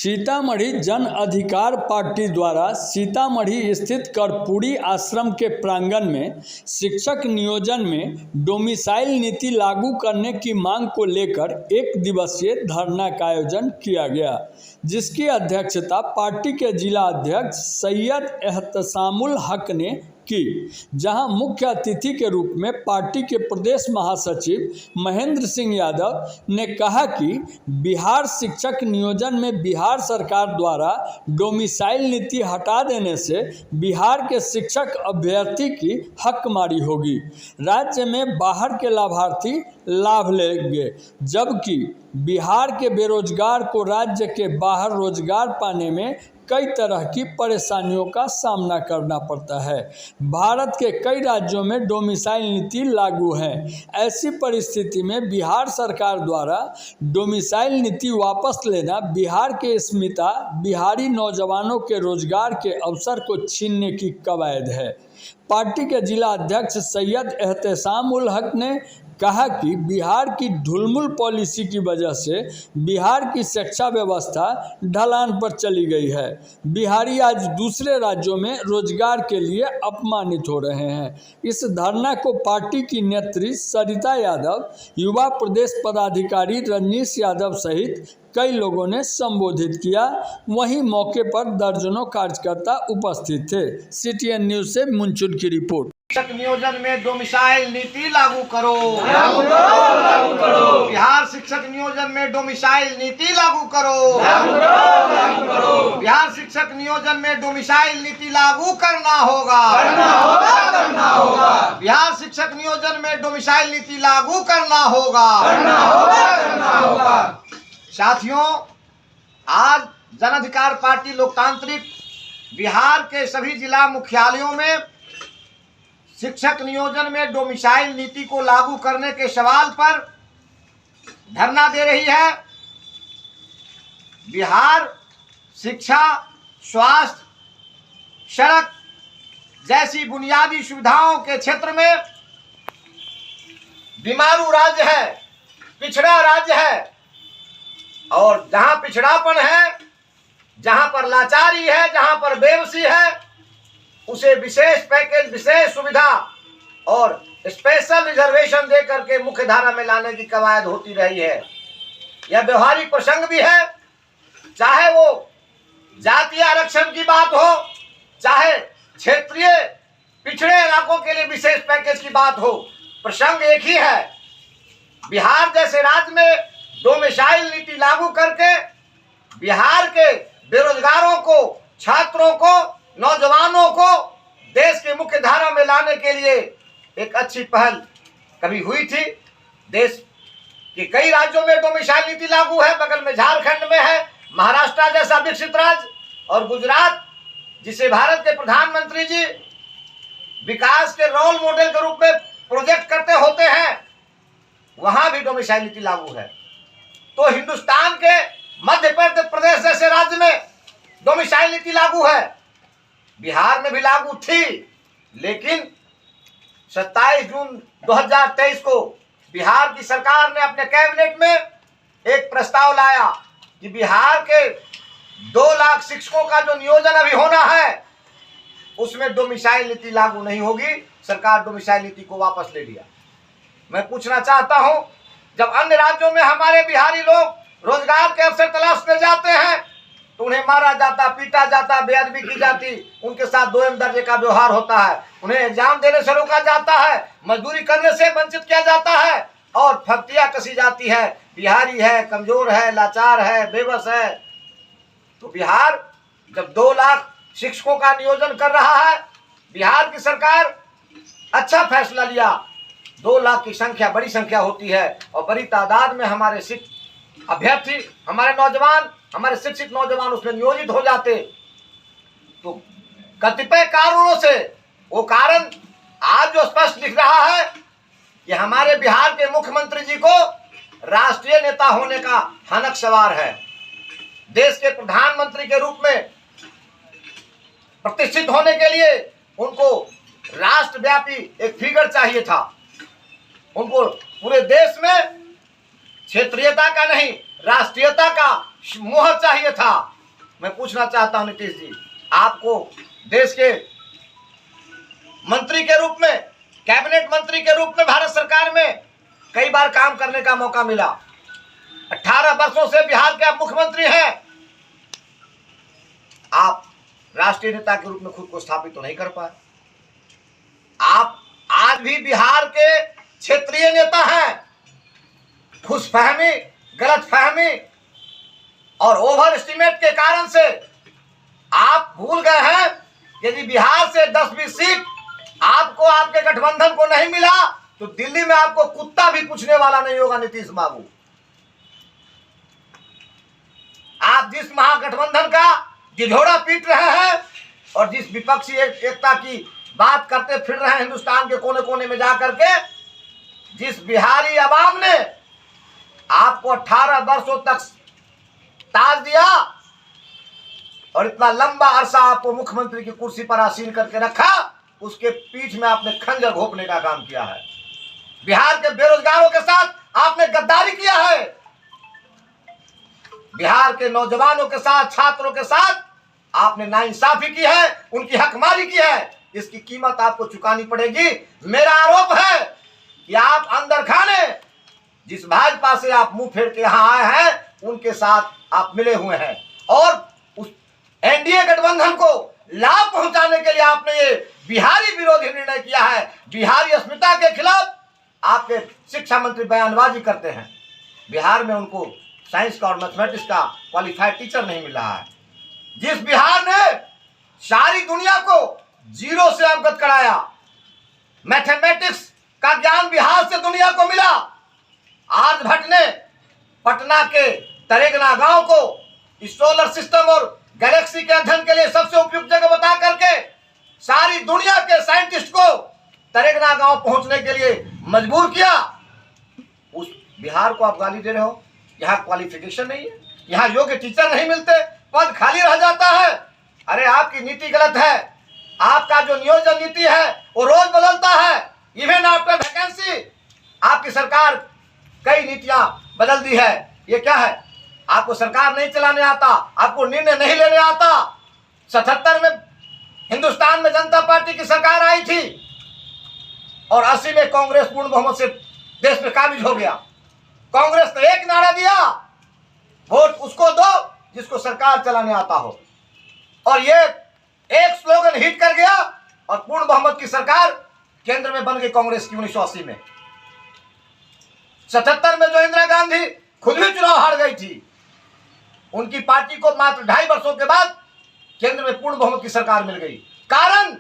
सीतामढ़ी जन अधिकार पार्टी द्वारा सीतामढ़ी स्थित कर्पूरी आश्रम के प्रांगण में शिक्षक नियोजन में डोमिसाइल नीति लागू करने की मांग को लेकर एक दिवसीय धरना का आयोजन किया गया, जिसकी अध्यक्षता पार्टी के जिला अध्यक्ष सैयद एहतसामुल हक ने की, जहां मुख्य अतिथि के रूप में पार्टी के प्रदेश महासचिव महेंद्र सिंह यादव ने कहा कि बिहार शिक्षक नियोजन में बिहार सरकार द्वारा डोमिसाइल नीति हटा देने से बिहार के शिक्षक अभ्यर्थी की हकमारी होगी। राज्य में बाहर के लाभार्थी लाभ लेंगे, जबकि बिहार के बेरोजगार को राज्य के बाहर रोजगार पाने में कई तरह की परेशानियों का सामना करना पड़ता है। भारत के कई राज्यों में डोमिसाइल नीति लागू है। ऐसी परिस्थिति में बिहार सरकार द्वारा डोमिसाइल नीति वापस लेना बिहार के अस्मिता बिहारी नौजवानों के रोजगार के अवसर को छीनने की कवायद है। पार्टी के जिला अध्यक्ष सैयद एहतसामुल हक ने कहा कि बिहार की ढुलमुल पॉलिसी की वजह से बिहार की शिक्षा व्यवस्था ढलान पर चली गई है। बिहारी आज दूसरे राज्यों में रोजगार के लिए अपमानित हो रहे हैं। इस धरना को पार्टी की नेत्री सरिता यादव, युवा प्रदेश पदाधिकारी रजनीश यादव सहित कई लोगों ने संबोधित किया। वहीं मौके पर दर्जनों कार्यकर्ता उपस्थित थे। CTN न्यूज से मुंचुन की रिपोर्ट। शिक्षक नियोजन में डोमिसाइल नीति लागू करो, लागू करो, लागू करो। बिहार शिक्षक नियोजन में डोमिसाइल नीति लागू करो, लागू करो, लागू करो। बिहार शिक्षक नियोजन में डोमिसाइल नीति लागू करना होगा, करना होगा, करना होगा। बिहार शिक्षक नियोजन में डोमिसाइल नीति लागू करना होगा, करना होगा, करना होगा। साथियों, आज जन अधिकार पार्टी लोकतांत्रिक बिहार के सभी जिला मुख्यालयों में शिक्षक नियोजन में डोमिसाइल नीति को लागू करने के सवाल पर धरना दे रही है। बिहार शिक्षा, स्वास्थ्य, सड़क जैसी बुनियादी सुविधाओं के क्षेत्र में बीमारू राज्य है, पिछड़ा राज्य है, और जहां पिछड़ापन है, जहां पर लाचारी है, जहां पर बेबसी है, उसे विशेष पैकेज, विशेष सुविधा और स्पेशल रिजर्वेशन दे करके मुख्य धारा में लाने की कवायद होती रही है। यह व्यवहारिक प्रसंग भी है, चाहे वो जातीय आरक्षण की बात हो, चाहे क्षेत्रीय पिछड़े इलाकों के लिए विशेष पैकेज की बात हो, प्रसंग एक ही है। बिहार जैसे राज्य में डोमिसाइल नीति लागू करके बिहार के बेरोजगारों को, छात्रों को, नौजवानों को देश के मुख्य धारा में लाने के लिए एक अच्छी पहल कभी हुई थी। देश के कई राज्यों में डोमिसाइल नीति लागू है। बगल में झारखंड में है, महाराष्ट्र जैसा विकसित राज्य, और गुजरात जिसे भारत के प्रधानमंत्री जी विकास के रोल मॉडल के रूप में प्रोजेक्ट करते होते हैं, वहां भी डोमिसाइल नीति लागू है। तो हिंदुस्तान के मध्य प्रदेश जैसे राज्य में डोमिसाइल नीति लागू है। बिहार में भी लागू थी, लेकिन 27 जून 2023 को बिहार की सरकार ने अपने कैबिनेट में एक प्रस्ताव लाया कि बिहार के 2 लाख शिक्षकों का जो नियोजन अभी होना है, उसमें डोमिसाइल नीति लागू नहीं होगी। सरकार डोमिसाइल नीति को वापस ले लिया। मैं पूछना चाहता हूं, जब अन्य राज्यों में हमारे बिहारी लोग रोजगार के अवसर तलाशने जाते हैं तो उन्हें मारा जाता, पीटा जाता, बेअदबी की जाती, उनके साथ 2M दर्जे का व्यवहार होता है, उन्हें एग्जाम देने से रोका जाता है, मजदूरी करने से वंचित किया जाता है और फब्तियां कसी जाती है। बिहारी है, कमजोर है, लाचार है, बेबस है। तो बिहार जब 2 लाख शिक्षकों का नियोजन कर रहा है, बिहार की सरकार अच्छा फैसला लिया। 2 लाख की संख्या बड़ी संख्या होती है और बड़ी तादाद में हमारे अभ्यर्थी, हमारे नौजवान, हमारे शिक्षित नौजवान उसमें नियोजित हो जाते। तो कतिपय कारणों से वो कारण आज जो स्पष्ट दिख रहा है कि हमारे बिहार के मुख्यमंत्री जी को राष्ट्रीय नेता होने का हनक सवार है। देश के प्रधानमंत्री के रूप में प्रतिष्ठित होने के लिए उनको राष्ट्रव्यापी एक फिगर चाहिए था। उनको पूरे देश में क्षेत्रीयता का नहीं, राष्ट्रीयता का मोहर चाहिए था। मैं पूछना चाहता हूं नीतीश जी, आपको देश के मंत्री के रूप में, कैबिनेट मंत्री के रूप में भारत सरकार में कई बार काम करने का मौका मिला। 18 वर्षों से बिहार के आप मुख्यमंत्री हैं। आप राष्ट्रीय नेता के रूप में खुद को स्थापित तो नहीं कर पाए। आप आज भी बिहार के क्षेत्रीय नेता हैं। खुशफहमी, गलतफहमी और ओवर एस्टिमेट के कारण से आप भूल गए हैं कि यदि बिहार से 10-20 सीट आपको, आपके गठबंधन को नहीं मिला तो दिल्ली में आपको कुत्ता भी पूछने वाला नहीं होगा। नीतीश बाबू, आप जिस महागठबंधन का ढिढोरा पीट रहे हैं और जिस विपक्षी एकता की बात करते फिर रहे हैं हिंदुस्तान के कोने कोने में जाकर के, जिस बिहारी अवाम ने आपको 18 वर्षों तक ताज दिया और इतना लंबा अरसा आपको मुख्यमंत्री की कुर्सी पर आसीन करके रखा, उसके पीठ में आपने खंजर घोंपने का काम किया है। बिहार के बेरोजगारों के साथ आपने गद्दारी किया है। बिहार के नौजवानों के साथ, छात्रों के साथ आपने नाइंसाफी की है, उनकी हकमारी की है। इसकी कीमत आपको चुकानी पड़ेगी। मेरा आरोप है कि आप अंदर खाने जिस भाजपा से आप मुंह फेर के यहां आए हैं, उनके साथ आप मिले हुए हैं और उस एनडीए गठबंधन को लाभ पहुंचाने के लिए आपने ये बिहारी विरोधी निर्णय किया है। बिहारी अस्मिता के खिलाफ आपके शिक्षा मंत्री बयानबाजी करते हैं। बिहार में उनको साइंस का और मैथमेटिक्स का क्वालिफाइड टीचर नहीं मिल रहा है। जिस बिहार ने सारी दुनिया को जीरो से अवगत कराया, मैथमेटिक्स का ज्ञान बिहार से दुनिया को मिला। आर्यभट्ट ने पटना के तरेगना गांव को इस सोलर सिस्टम और गैलेक्सी के अध्ययन के लिए सबसे उपयुक्त जगह बता करके सारी दुनिया के साइंटिस्ट को तरेगना गांव पहुंचने के लिए मजबूर किया। उस बिहार को आप गाली दे रहे हो। यहाँ क्वालिफिकेशन नहीं है, यहाँ योग्य टीचर नहीं मिलते, पद खाली रह जाता है। अरे आपकी नीति गलत है। आपका जो नियोजन नीति है वो रोज बदलता है। इवन आफ्टर वैकेंसी आपकी सरकार कई नीतियां बदल दी है। ये क्या है? आपको सरकार नहीं चलाने आता, आपको निर्णय नहीं लेने आता। 77 में हिंदुस्तान में जनता पार्टी की सरकार आई थी और 80 में कांग्रेस पूर्ण बहुमत से देश में काबिज हो गया। कांग्रेस ने एक नारा दिया, वोट उसको दो जिसको सरकार चलाने आता हो, और ये एक स्लोगन हिट कर गया और पूर्ण बहुमत की सरकार केंद्र में बन गई कांग्रेस की 1980 में। 77 में जो इंदिरा गांधी खुद भी चुनाव हार गई थी, उनकी पार्टी को मात्र 2.5 वर्षों के बाद केंद्र में पूर्ण बहुमत की सरकार मिल गई। कारण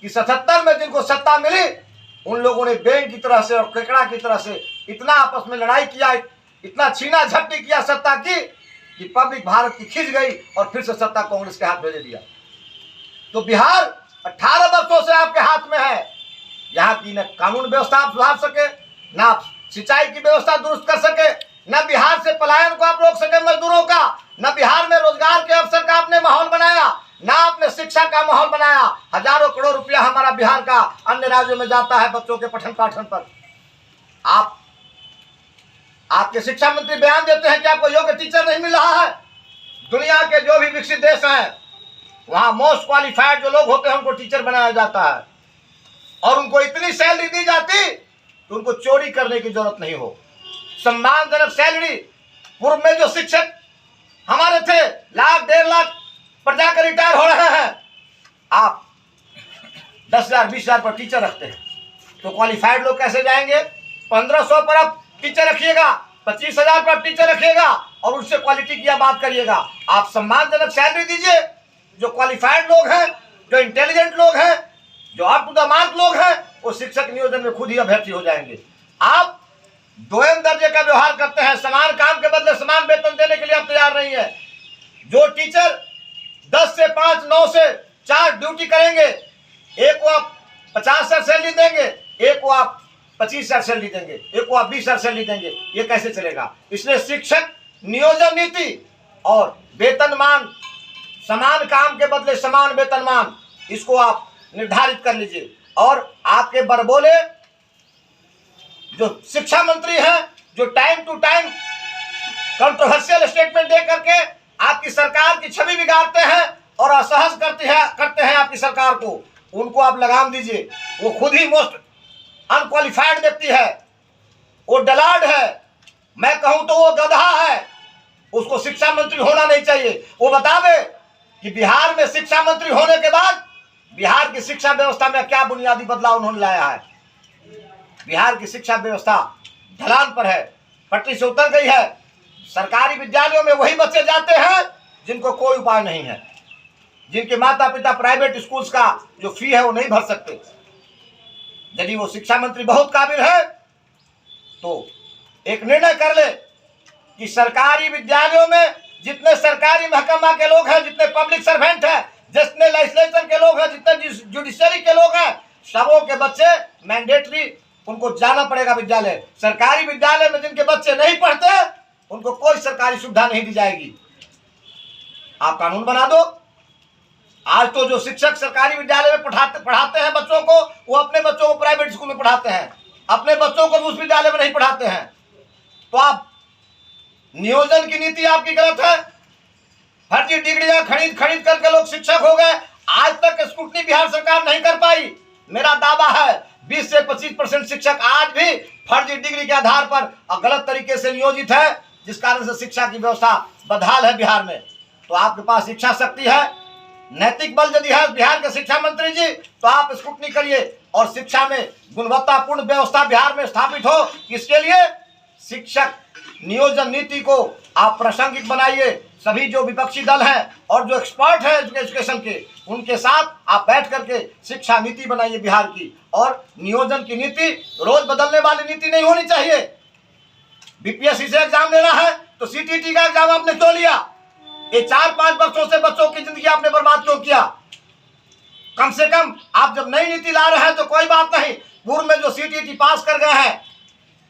कि 77 में जिनको सत्ता मिली, उन लोगों ने बैंक की तरह से और केकड़ा की तरह से इतना आपस में लड़ाई किया, इतना छीना झपटी किया सत्ता की कि पब्लिक भारत की खिंच गई और फिर से सत्ता कांग्रेस के हाथ भेज दिया। तो बिहार 18 वर्षों से आपके हाथ में है। यहाँ की न कानून व्यवस्था आप सुधार सके, न आप सिंचाई की व्यवस्था दुरुस्त कर सके, न बिहार से पलायन को आप रोक सके मजदूरों का, न बिहार में रोजगार के अवसर का आपने माहौल बनाया, ना आपने शिक्षा का माहौल बनाया। हजारों करोड़ रुपया हमारा बिहार का अन्य राज्यों में जाता है बच्चों के पठन पाठन पर। आपके शिक्षा मंत्री बयान देते हैं कि आपको योग्य टीचर नहीं मिल रहा है। दुनिया के जो भी विकसित देश हैं, वहां मोस्ट क्वालिफाइड जो लोग होते हैं उनको टीचर बनाया जाता है और उनको इतनी सैलरी दी जाती कि उनको चोरी करने की जरूरत नहीं हो। सम्मानजनक सैलरी। पूर्व में जो शिक्षक हमारे थे 1,00,000-1.5 लाख पर जाकर रिटायर हो रहे हैं, आप 10,000-20,000 पर टीचर रखते हैं, तो क्वालिफाइड लोग कैसे जाएंगे? 1,500 पर आप टीचर रखिएगा, 25,000 पर टीचर रखिएगा और उससे क्वालिटी की बात करिएगा। आप सम्मानजनक सैलरी दीजिए। जो क्वालिफाइड लोग हैं, जो इंटेलिजेंट लोग हैं, जो अप टू द मार्क लोग हैं, वो शिक्षक नियोजन में खुद ही अभ्यर्थी हो जाएंगे। आप दोयम दर्जे का व्यवहार करते हैं। समान काम के बदले समान वेतन देने के लिए आप तैयार नहीं है। जो टीचर 10 से 5, 9 से 4 ड्यूटी करेंगे, एक को आप 50,000 सैलरी देंगे, एक को आप 25,000 सैलरी देंगे, एक को आप 20,000 सैलरी देंगे, ये कैसे चलेगा? इसलिए शिक्षक नियोजन नीति और वेतनमान, समान काम के बदले समान वेतनमान, इसको आप निर्धारित कर लीजिए। और आपके बरबोले जो शिक्षा मंत्री हैं, जो time to time controversial statement दे करके आपकी सरकार की छवि बिगाड़ते हैं और असहज करते हैं आपकी सरकार को, उनको आप लगाम दीजिए। वो खुद ही मोस्ट अनक्वालिफाइड व्यक्ति है, वो डलाड है, मैं कहूं तो वो गधा है, उसको शिक्षा मंत्री होना नहीं चाहिए। वो बता दे कि बिहार में शिक्षा मंत्री होने के बाद बिहार की शिक्षा व्यवस्था में क्या बुनियादी बदलाव उन्होंने लाया है। बिहार की शिक्षा व्यवस्था ढलान पर है, पटरी से उतर गई है। सरकारी विद्यालयों में वही बच्चे जाते हैं जिनको कोई उपाय नहीं है, जिनके माता पिता प्राइवेट स्कूल्स का जो फी है वो नहीं भर सकते। यदि वो शिक्षा मंत्री बहुत काबिल है तो एक निर्णय कर ले कि सरकारी विद्यालयों में जितने सरकारी महकमा के लोग हैं, जितने पब्लिक सर्वेंट हैं, जितने लेजिस्लेचर के लोग हैं, जितने जुडिशरी के लोग हैं, सबों के बच्चे मैंडेटरी उनको जाना पड़ेगा विद्यालय। सरकारी विद्यालय में जिनके बच्चे नहीं पढ़ते उनको कोई सरकारी सुविधा नहीं दी जाएगी। आप कानून बना दो। आज तो जो शिक्षक सरकारी विद्यालय में पढ़ाते हैं बच्चों को, वो अपने बच्चों को प्राइवेट स्कूल में पढ़ाते हैं, अपने बच्चों को उस विद्यालय में नहीं पढ़ाते हैं। तो आप नियोजन की नीति आपकी गलत है। फर्जी डिग्रियां खरीद करके लोग शिक्षक हो गए। आज तक स्क्रूटनी बिहार सरकार नहीं कर पाई। मेरा दावा है 20 से 25% शिक्षक आज भी फर्जी डिग्री के आधार पर गलत तरीके से नियोजित है, जिस कारण से शिक्षा की व्यवस्था बदहाल है बिहार में। तो आपके पास इच्छा शक्ति है, नैतिक बल यदि है बिहार के शिक्षा मंत्री जी, तो आप स्क्रूटनी करिए और शिक्षा में गुणवत्तापूर्ण व्यवस्था बिहार में स्थापित हो। इसके लिए शिक्षक नियोजन नीति को आप प्रासंगिक बनाइए। सभी जो विपक्षी दल हैं और जो एक्सपर्ट हैं एजुकेशन के, उनके साथ आप बैठ करके शिक्षा नीति बनाइए बिहार की। और नियोजन की नीति रोज बदलने वाली नीति नहीं होनी चाहिए। बीपीएससी से एग्जाम देना है तो सीटीटी का एग्जाम आपने क्यों लिया? ये 4-5 वर्षों से बच्चों की जिंदगी आपने बर्बाद क्यों किया? कम से कम आप जब नई नीति ला रहे हैं तो कोई बात नहीं, पूर्व में जो सीटीटी पास कर गए हैं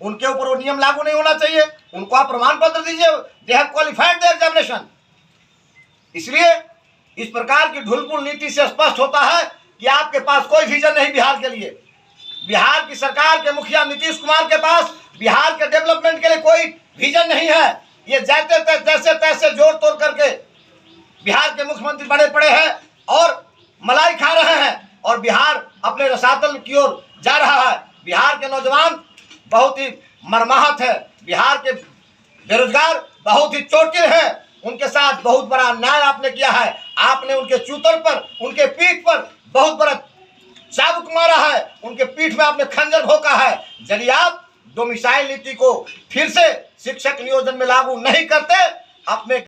उनके ऊपर वो नियम लागू नहीं होना चाहिए। उनको आप प्रमाण पत्र दीजिए, they have qualified the examination. इसलिए इस प्रकार की ढुलपुल नीति से स्पष्ट होता है कि आपके पास कोई विजन नहीं बिहार के लिए। बिहार की सरकार के मुखिया नीतीश कुमार के पास बिहार के डेवलपमेंट के लिए कोई विजन नहीं है। ये जैसे तैसे जोड़ तोड़ करके बिहार के मुख्यमंत्री बने पड़े हैं और मलाई खा रहे हैं और बिहार अपने रसातल की ओर जा रहा है। बिहार के नौजवान बहुत ही मर्माहत है, बिहार के बेरोजगार बहुत ही चोटिल हैं, उनके साथ बहुत बड़ा अन्याय आपने किया है। आपने उनके चूतर पर, उनके पीठ पर बहुत बड़ा चाबुक मारा है, उनके पीठ में आपने खंजर भोंका है। यदि आप डोमिसाइल नीति को फिर से शिक्षक नियोजन में लागू नहीं करते, अपने